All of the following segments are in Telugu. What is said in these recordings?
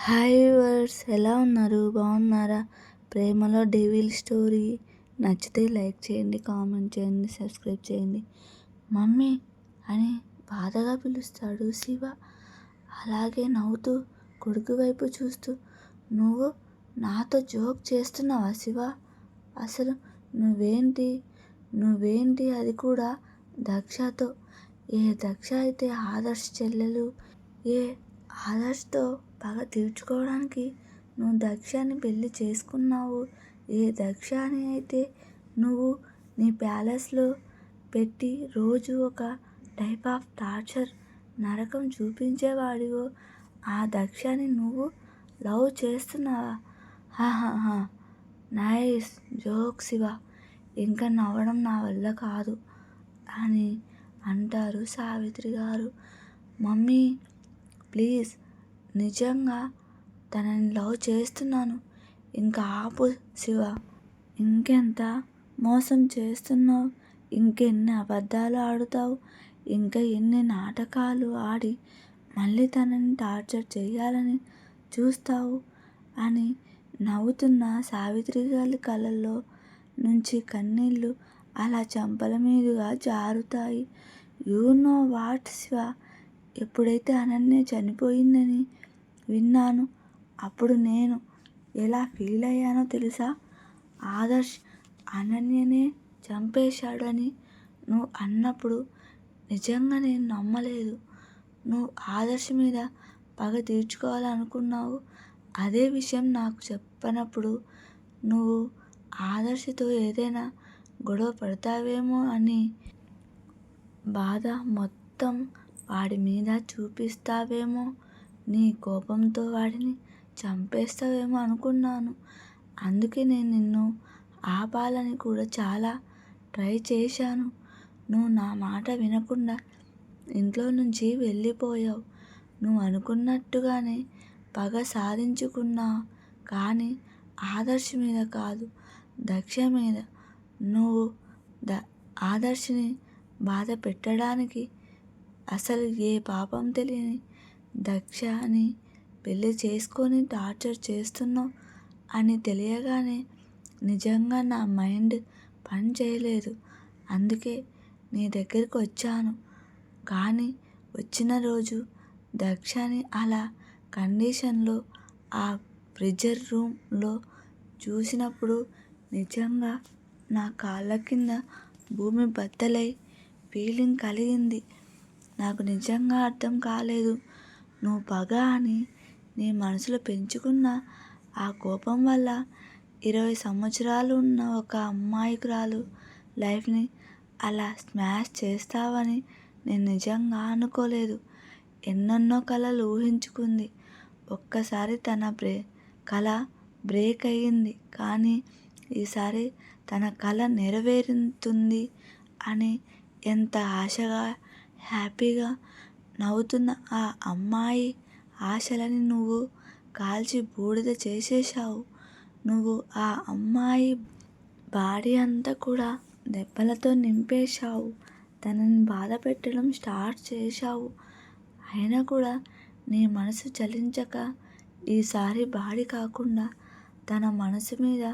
హాయ్ వ్యూవర్స్, ఎలా ఉన్నారు? బాగున్నారా? ప్రేమలో డెవిల్ స్టోరీ నచ్చితే లైక్ చేయండి, కామెంట్ చేయండి, సబ్స్క్రైబ్ చేయండి. మమ్మీ అని బాధగా పిలుస్తాడు శివ. అలాగే నవ్వుతూ కొడుకు వైపు చూస్తూ, నువ్వు నాతో జోక్ చేస్తున్నావా శివ? అసలు నువ్వేంటి అది కూడా దక్షతో? ఏ దక్ష అయితే ఆదర్శ్ చెల్లెలు, ఏ ఆదర్శ్తో పగ తీర్చుకోవడానికి నువ్వు దక్షని పెళ్లి చేసుకున్నావు? ఏ దక్ష అని అయితే నువ్వు నీ ప్యాలెస్లో పెట్టి రోజు ఒక టైప్ ఆఫ్ టార్చర్ నరకం చూపించేవాడివో ఆ దక్షని నువ్వు లవ్ చేస్తున్నావా? హాహాహా, నైస్ జోక్ శివ, ఇంకా నవ్వడం నా వల్ల కాదు అని అంటారు సావిత్రి గారు. మమ్మీ ప్లీజ్, నిజంగా తనని లవ్ చేస్తున్నాను, ఇంకా ఆపు శివ. ఇంకెంత మోసం చేస్తున్నావు? ఇంకెన్ని అబద్ధాలు ఆడుతావు? ఇంకా ఎన్ని నాటకాలు ఆడి మళ్ళీ తనని టార్చర్ చేయాలని చూస్తావు అని నవ్వుతున్న సావిత్రి గారి కళ్ళల్లో నుంచి కన్నీళ్ళు అలా చెంపల మీదుగా జారుతాయి. యూ నో వాట్ శివ, ఎప్పుడైతే అనన్య చనిపోయిందని విన్నాను అప్పుడు నేను ఎలా ఫీల్ అయ్యానో తెలుసా? ఆదర్శ్ అనన్యనే చంపేశాడని నువ్వు అన్నప్పుడు నిజంగా నేను నమ్మలేదు. నువ్వు ఆదర్శ్ మీద పగ తీర్చుకోవాలనుకున్నావు. అదే విషయం నాకు చెప్పనప్పుడు నువ్వు ఆదర్శతో ఏదైనా గొడవ పడతావేమో అని బాధ మొత్తం వాడి మీద చూపిస్తావేమో, నీ కోపంతో వాడిని చంపేస్తావేమో అనుకున్నాను. అందుకే నేను నిన్ను ఆపాలని కూడా చాలా ట్రై చేశాను. నువ్వు నా మాట వినకుండా ఇంట్లో నుంచి వెళ్ళిపోయావు. నువ్వు అనుకున్నట్టుగానే పగ సాధించుకున్నావు, కానీ ఆదర్శ్ మీద కాదు, దక్ష మీద. నువ్వు ఆదర్శ్ని బాధ పెట్టడానికి అసలు ఏ పాపం తెలియని దక్షని పెళ్లి చేసుకొని టార్చర్ చేస్తున్నావు అని తెలియగానే నిజంగా నా మైండ్ పని చేయలేదు. అందుకే నీ దగ్గరికి వచ్చాను. కానీ వచ్చిన రోజు దక్షని అలా కండిషన్లో ఆ ప్రిజర్ రూమ్లో చూసినప్పుడు నిజంగా నా కాళ్ళ కింద భూమి బద్దలై ఫీలింగ్ కలిగింది. నాకు నిజంగా అర్థం కాలేదు. నువ్వు పగ అని నీ మనసులో పెంచుకున్న ఆ కోపం వల్ల 20 సంవత్సరాలు ఉన్న ఒక అమ్మాయికురాలు లైఫ్ని అలా స్మాష్ చేస్తావని నేను నిజంగా అనుకోలేదు. ఎన్నెన్నో కలలు ఊహించుకుంది. ఒక్కసారి తన కళ బ్రేక్ అయ్యింది, కానీ ఈసారి తన కళ నెరవేరుతుంది అని ఎంత ఆశగా, హ్యాపీగా నవ్వుతున్న ఆ అమ్మాయి ఆశలని నువ్వు కాల్చి బూడిద చేసేశావు. నువ్వు ఆ అమ్మాయి బాడీ అంతా కూడా దెబ్బలతో నింపేశావు. తనని బాధ పెట్టడం స్టార్ట్ చేశావు. అయినా కూడా నీ మనసు చలించక ఈసారి బాడీ కాకుండా తన మనసు మీద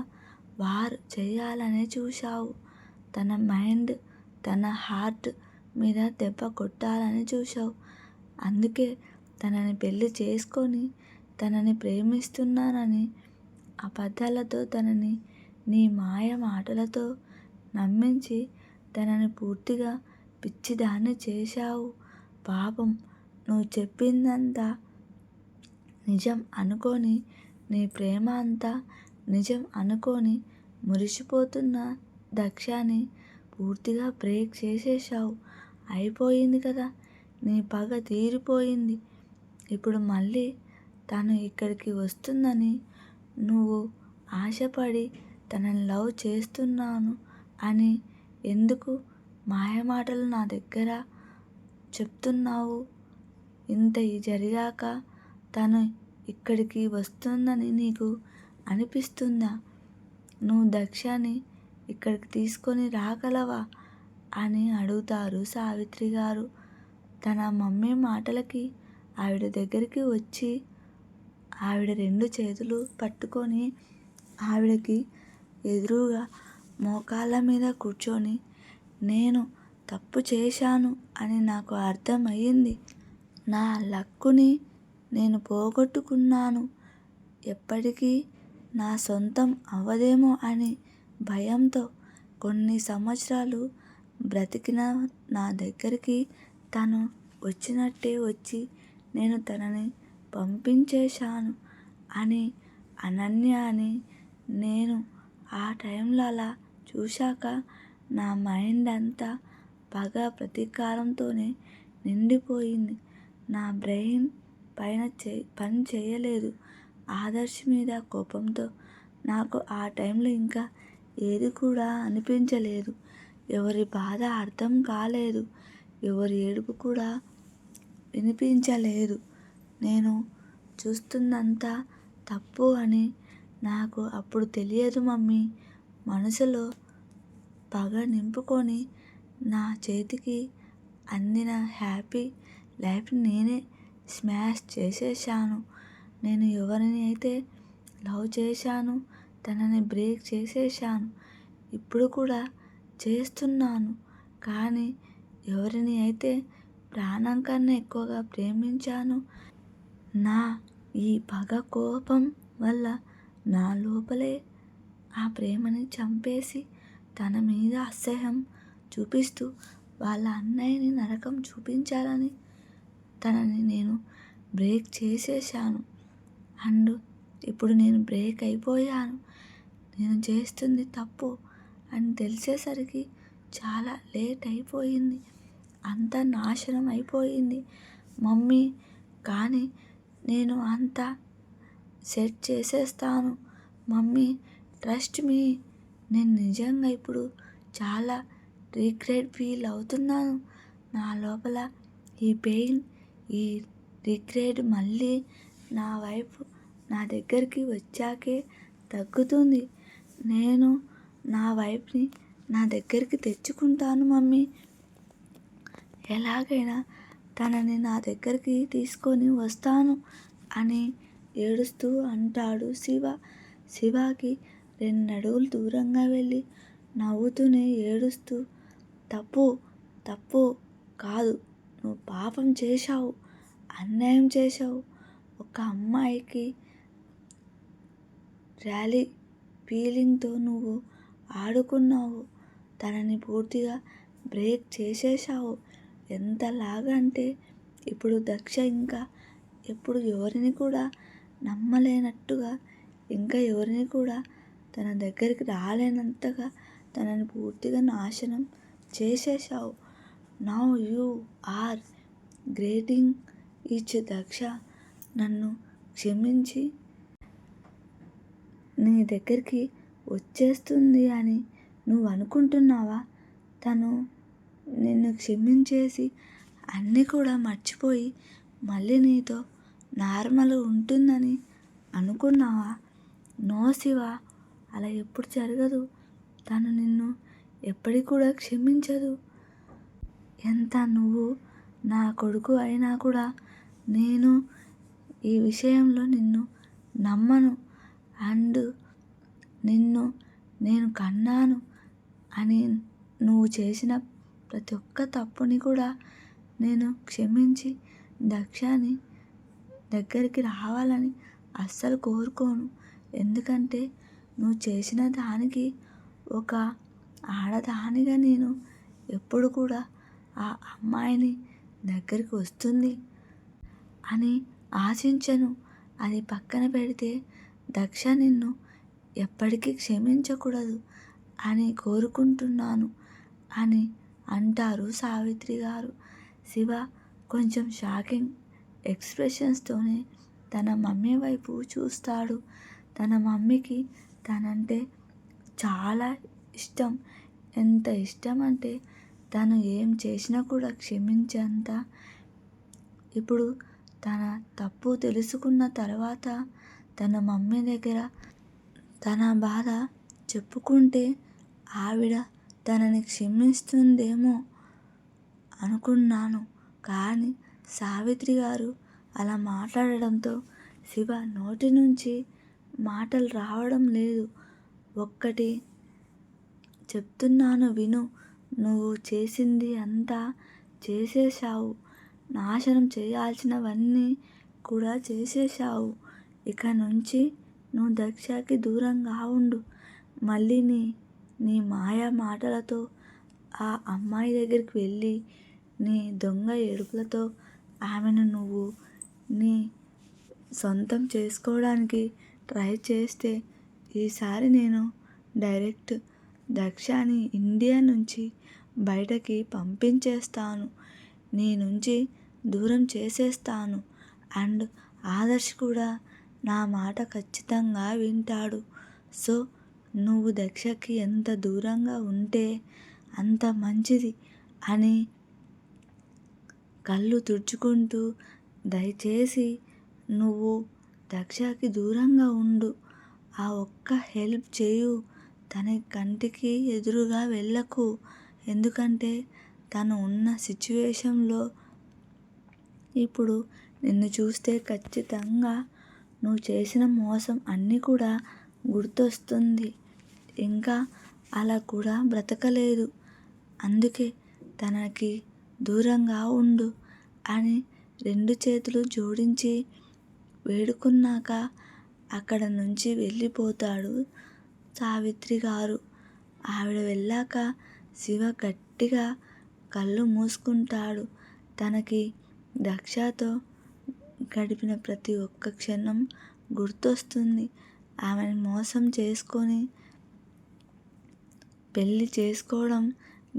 వార్ చేయాలనే చూశావు. తన మైండ్, తన హార్ట్ మీద దెబ్బ కొట్టాలని చూశావు. అందుకే తనని పెళ్లి చేసుకొని తనని ప్రేమిస్తున్నానని అబద్ధాలతో, తనని నీ మాయ మాటలతో నమ్మించి తనని పూర్తిగా పిచ్చిదాన్ని చేశావు. పాపం, నువ్వు చెప్పిందంతా నిజం అనుకొని, నీ ప్రేమ అంతా నిజం అనుకొని మురిసిపోతున్న దక్షని పూర్తిగా బ్రేక్ చేసేశావు. అయిపోయింది కదా, నీ పగ తీరిపోయింది. ఇప్పుడు మళ్ళీ తను ఇక్కడికి వస్తుందని నువ్వు ఆశపడి తనని లవ్ చేస్తున్నాను అని ఎందుకు మాయమాటలు నా దగ్గర చెప్తున్నావు? ఇంత జరిగాక తను ఇక్కడికి వస్తుందని నీకు అనిపిస్తుందా? నువ్వు దక్షని ఇక్కడికి తీసుకొని రాగలవా అని అడుగుతారు సావిత్రి గారు. తన మమ్మీ మాటలకి ఆవిడ దగ్గరికి వచ్చి ఆవిడ 2 చేతులు పట్టుకొని ఆవిడకి ఎదురుగా మోకాళ్ళ మీద కూర్చొని, నేను తప్పు చేశాను అని నాకు అర్థమయ్యింది. నా లక్కుని నేను పోగొట్టుకున్నాను. ఎప్పటికీ నా సొంతం అవ్వదేమో అని భయంతో కొన్ని సంవత్సరాలు బ్రతికిన నా దగ్గరికి తను వచ్చినట్టే వచ్చి నేను తనని పంపించేశాను అని అనన్య అని నేను ఆ టైంలో అలా చూశాక నా మైండ్ అంతా పగ ప్రతీకారంతోనే నిండిపోయింది. నా బ్రెయిన్ పని చేయలేదు. ఆదర్శ్ మీద కోపంతో నాకు ఆ టైంలో ఇంకా ఏది కూడా అనిపించలేదు. ఎవరి బాధ అర్థం కాలేదు. ఎవరి ఏడుపు కూడా వినిపించలేదు. నేను చూస్తున్నంతా తప్పు అని నాకు అప్పుడు తెలియదు మమ్మీ. మనసులో పగ నింపుకొని నా చేతికి అందిన హ్యాపీ లైఫ్ని నేనే స్మాష్ చేసేశాను. నేను ఎవరిని అయితే లవ్ చేశాను తనని బ్రేక్ చేసేశాను. ఇప్పుడు కూడా చేస్తున్నాను. కానీ ఎవరిని అయితే ప్రాణం కన్నా ఎక్కువగా ప్రేమించాను, నా ఈ పగ కోపం వల్ల నా లోపలే ఆ ప్రేమని చంపేసి తన మీద అసహ్యం చూపిస్తూ వాళ్ళ అన్నయ్యని నరకం చూపించాలని తనని నేను బ్రేక్ చేసేశాను. అండ్ ఇప్పుడు నేను బ్రేక్ అయిపోయాను. నేను చేస్తుంది తప్పు అని తెలిసేసరికి చాలా లేట్ అయిపోయింది. అంతా నాశనం అయిపోయింది మమ్మీ. కానీ నేను అంతా సెట్ చేసేస్తాను మమ్మీ, ట్రస్ట్ మీ. నేను నిజంగా ఇప్పుడు చాలా రిగ్రెట్ ఫీల్ అవుతున్నాను. నా లోపల ఈ పెయిన్, ఈ రిగ్రెట్ మళ్ళీ నా వైపు నా దగ్గరికి వచ్చాకే తగ్గుతుంది. నేను నా వైఫ్ని నా దగ్గరికి తెచ్చుకుంటాను మమ్మీ. ఎలాగైనా తనని నా దగ్గరికి తీసుకొని వస్తాను అని ఏడుస్తూ అంటాడు శివ. శివకి 2 అడుగులు దూరంగా వెళ్ళి నవ్వుతూనే ఏడుస్తూ, తప్పు తప్పు కాదు, నువ్వు పాపం చేశావు, అన్యాయం చేశావు. ఒక అమ్మాయికి ర్యాలీ ఫీలింగ్తో నువ్వు ఆడుకున్నావు. తనని పూర్తిగా బ్రేక్ చేసేశావు. ఎంతలాగా అంటే ఇప్పుడు దక్ష ఇంకా ఎప్పుడు ఎవరిని కూడా నమ్మలేనట్టుగా, ఇంకా ఎవరిని కూడా తన దగ్గరికి రాలేనంతగా తనని పూర్తిగా నాశనం చేసేశావు. Now you are grating each Daksha. నన్ను క్షమించి నీ దగ్గరికి వచ్చేస్తుంది అని నువ్వు అనుకుంటున్నావా? తను నిన్ను క్షమించేసి అన్నీ కూడా మర్చిపోయి మళ్ళీ నీతో నార్మల్ ఉంటుందని అనుకున్నావా? నో శివ, అలా ఎప్పుడు జరగదు. తను నిన్ను ఎప్పటికి కూడా క్షమించదు. ఎంత నువ్వు నా కొడుకు అయినా కూడా నేను ఈ విషయంలో నిన్ను నమ్మను. అండ్ నిన్ను నేను కన్నాను అని నువ్వు చేసిన ప్రతి ఒక్క తప్పుని కూడా నేను క్షమించి దక్షని దగ్గరికి రావాలని అస్సలు కోరుకోను. ఎందుకంటే నువ్వు చేసిన దానికి ఒక ఆడదానిగా నేను ఎప్పుడు కూడా ఆ అమ్మాయిని దగ్గరికి వస్తుంది అని ఆశించను. అది పక్కన పెడితే దక్ష నిన్ను ఎప్పటికీ క్షమించకూడదు అని కోరుకుంటున్నాను అని అంటారు సావిత్రి గారు. శివ కొంచెం షాకింగ్ ఎక్స్ప్రెషన్స్తోనే తన మమ్మీ వైపు చూస్తాడు. తన మమ్మీకి తనంటే చాలా ఇష్టం. ఎంత ఇష్టం అంటే తను ఏం చేసినా కూడా క్షమించేంత. ఇప్పుడు తన తప్పు తెలుసుకున్న తర్వాత తన మమ్మీ దగ్గర తన బాధ చెప్పుకుంటే ఆవిడ తనని క్షమిస్తుందేమో అనుకున్నాను. కానీ సావిత్రి గారు అలా మాట్లాడడంతో శివ నోటి నుంచి మాటలు రావడం లేదు. ఒక్కటి చెప్తున్నాను విను. నువ్వు చేసింది అంతా చేసేశావు. నాశనం చేయాల్సినవన్నీ కూడా చేసేశావు. ఇక నుంచి నువ్వు దక్షకి దూరంగా ఉండు. మళ్ళీ నీ మాయా మాటలతో ఆ అమ్మాయి దగ్గరికి వెళ్ళి నీ దొంగ ఏడుపులతో ఆమెను నువ్వు నీ సొంతం చేసుకోవడానికి ట్రై చేస్తే ఈసారి నేను డైరెక్ట్ దక్షని ఇండియా నుంచి బయటకి పంపించేస్తాను. నీ నుంచి దూరం చేసేస్తాను. అండ్ ఆదర్శ్ కూడా నా మాట ఖచ్చితంగా వింటాడు. సో నువ్వు దక్షకి ఎంత దూరంగా ఉంటే అంత మంచిది అని కళ్ళు తుడుచుకుంటూ, దయచేసి నువ్వు దక్షకి దూరంగా ఉండు. ఆ ఒక్క హెల్ప్ చేయు. తన కంటికి ఎదురుగా వెళ్ళకు. ఎందుకంటే తను ఉన్న సిచ్యువేషన్లో ఇప్పుడు నిన్ను చూస్తే ఖచ్చితంగా నువ్వు చేసిన మోసం అన్నీ కూడా గుర్తొస్తుంది. ఇంకా అలా కూడా బ్రతకలేదు. అందుకే తనకి దూరంగా ఉండు అని 2 చేతులు జోడించి వేడుకున్నాక అక్కడ నుంచి వెళ్ళిపోతాడు సావిత్రి గారు. ఆవిడ వెళ్ళాక శివ గట్టిగా కళ్ళు మూసుకుంటాడు. తనకి దక్షతో గడిపిన ప్రతి ఒక్క క్షణం గుర్తొస్తుంది. ఆమెను మోసం చేసుకొని పెళ్ళి చేసుకోవడం,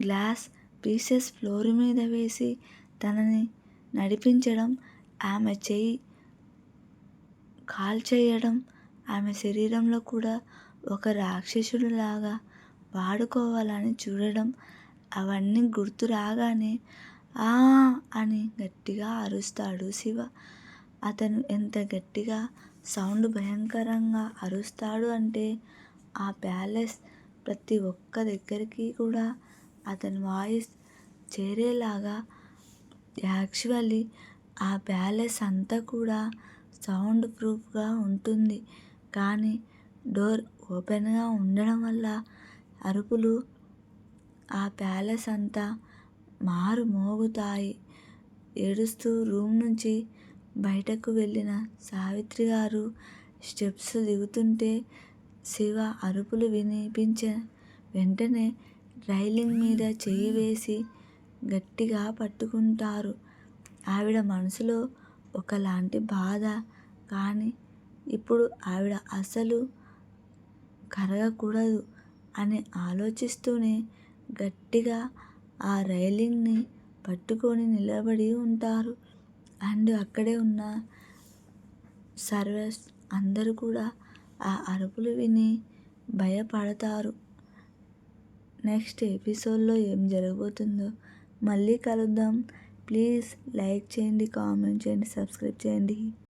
గ్లాస్ పీసెస్ ఫ్లోర్ మీద వేసి తనని నడిపించడం, ఆమె చెయ్యి కాల్చేయడం, ఆమె శరీరంలో కూడా ఒక రాక్షసుడిలాగా వాడుకోవాలని చూడడం, అవన్నీ గుర్తు రాగానే ఆ అని గట్టిగా అరుస్తాడు శివ. అతను ఎంత గట్టిగా సౌండ్ భయంకరంగా అరుస్తాడు అంటే ఆ ప్యాలెస్ ప్రతి ఒక్క దగ్గరికి కూడా అతని వాయిస్ చేరేలాగా. యాక్చువల్లీ ఆ ప్యాలెస్ అంతా కూడా సౌండ్ ప్రూఫ్గా ఉంటుంది. కానీ డోర్ ఓపెన్గా ఉండడం వల్ల అరుపులు ఆ ప్యాలెస్ అంతా మారు మోగుతాయి. ఏడుస్తూ రూమ్ నుంచి బయటకు వెళ్ళిన సావిత్రి గారు స్టెప్స్ దిగుతుంటే శివ అరుపులు వినిపించిన వెంటనే రైలింగ్ మీద చెయ్యి వేసి గట్టిగా పట్టుకుంటారు. ఆవిడ మనసులో ఒకలాంటి బాధ. కానీ ఇప్పుడు ఆవిడ అసలు కరగకూడదు అని ఆలోచిస్తూనే గట్టిగా ఆ రైలింగ్ని పట్టుకొని నిలబడి ఉంటారు. అండ్ అక్కడే ఉన్న సర్వర్స్ అందరూ కూడా ఆ అరుపులు విని భయపడతారు. నెక్స్ట్ ఎపిసోడ్లో ఏం జరగబోతుందో మళ్ళీ కలుద్దాం. ప్లీజ్ లైక్ చేయండి, కామెంట్ చేయండి, సబ్స్క్రైబ్ చేయండి.